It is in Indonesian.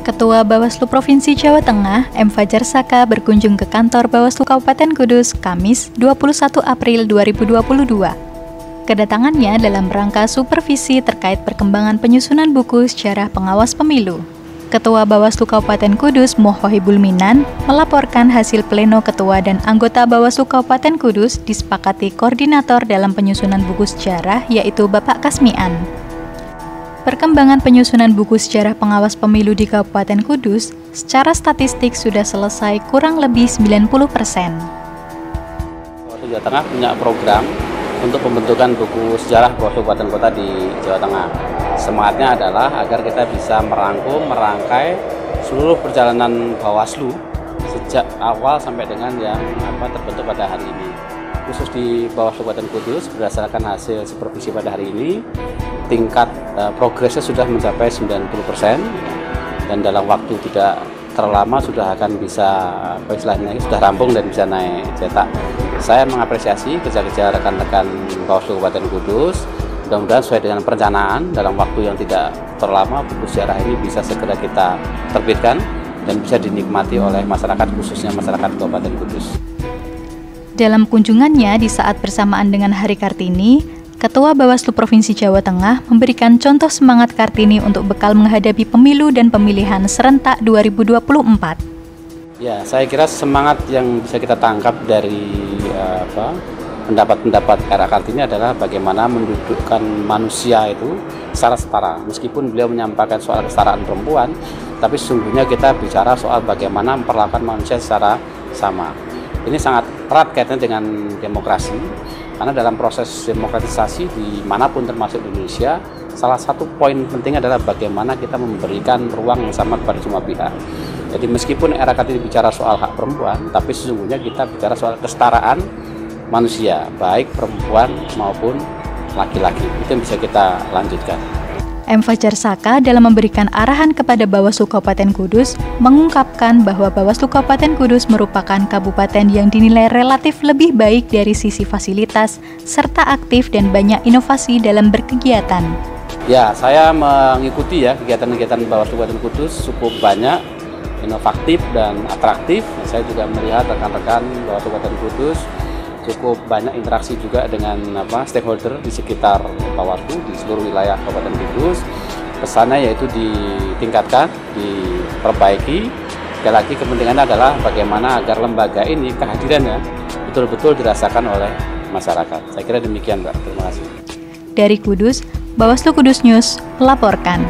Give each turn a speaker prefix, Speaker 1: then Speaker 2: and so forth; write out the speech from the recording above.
Speaker 1: Ketua Bawaslu Provinsi Jawa Tengah, M. Fajar Saka berkunjung ke kantor Bawaslu Kabupaten Kudus, Kamis 21 April 2022. Kedatangannya dalam rangka supervisi terkait perkembangan penyusunan buku sejarah pengawas pemilu. Ketua Bawaslu Kabupaten Kudus, Mohhohibul Minan, melaporkan hasil pleno ketua dan anggota Bawaslu Kabupaten Kudus disepakati koordinator dalam penyusunan buku sejarah, yaitu Bapak Kasmian. Perkembangan penyusunan buku sejarah pengawas pemilu di Kabupaten Kudus secara statistik sudah selesai kurang lebih 90%.
Speaker 2: Jawa Tengah punya program untuk pembentukan buku sejarah kabupaten kota di Jawa Tengah. Semangatnya adalah agar kita bisa merangkai seluruh perjalanan Bawaslu sejak awal sampai dengan yang terbentuk pada hari ini. Khusus di Bawaslu Kabupaten Kudus, berdasarkan hasil supervisi pada hari ini, tingkat progresnya sudah mencapai 90% dan dalam waktu tidak terlalu lama sudah akan bisa sudah rampung dan bisa naik cetak. Saya mengapresiasi kerja-kerja rekan-rekan Bawaslu Kabupaten Kudus. Mudah-mudahan sesuai dengan perencanaan dalam waktu yang tidak terlalu lama buku sejarah ini bisa segera kita terbitkan dan bisa dinikmati oleh masyarakat, khususnya masyarakat Kabupaten Kudus.
Speaker 1: Dalam kunjungannya di saat bersamaan dengan Hari Kartini, Ketua Bawaslu Provinsi Jawa Tengah memberikan contoh semangat Kartini untuk bekal menghadapi pemilu dan pemilihan serentak 2024.
Speaker 2: Ya, saya kira semangat yang bisa kita tangkap dari pendapat-pendapat era Kartini adalah bagaimana mendudukkan manusia itu secara setara. Meskipun beliau menyampaikan soal kesetaraan perempuan, tapi sesungguhnya kita bicara soal bagaimana memperlakukan manusia secara sama. Ini sangat erat kaitannya dengan demokrasi, karena dalam proses demokratisasi dimanapun termasuk di Indonesia, salah satu poin penting adalah bagaimana kita memberikan ruang yang sama kepada semua pihak. Jadi meskipun era Kartini bicara soal hak perempuan, tapi sesungguhnya kita bicara soal kesetaraan manusia, baik perempuan maupun laki-laki. Itu yang bisa kita lanjutkan.
Speaker 1: M. Fajar Saka dalam memberikan arahan kepada Bawaslu Kabupaten Kudus mengungkapkan bahwa Bawaslu Kabupaten Kudus merupakan kabupaten yang dinilai relatif lebih baik dari sisi fasilitas serta aktif dan banyak inovasi dalam berkegiatan.
Speaker 2: Ya, saya mengikuti kegiatan-kegiatan Bawaslu Kabupaten Kudus cukup banyak, inovatif dan atraktif. Saya juga melihat rekan-rekan Bawaslu Kabupaten Kudus cukup banyak interaksi juga dengan stakeholder di sekitar Bawaslu di seluruh wilayah Kabupaten Kudus. Pesannya yaitu ditingkatkan, diperbaiki. Sekali lagi kepentingannya adalah bagaimana agar lembaga ini kehadirannya betul-betul dirasakan oleh masyarakat. Saya kira demikian, Mbak. Terima kasih.
Speaker 1: Dari Kudus, Bawaslu Kudus News melaporkan.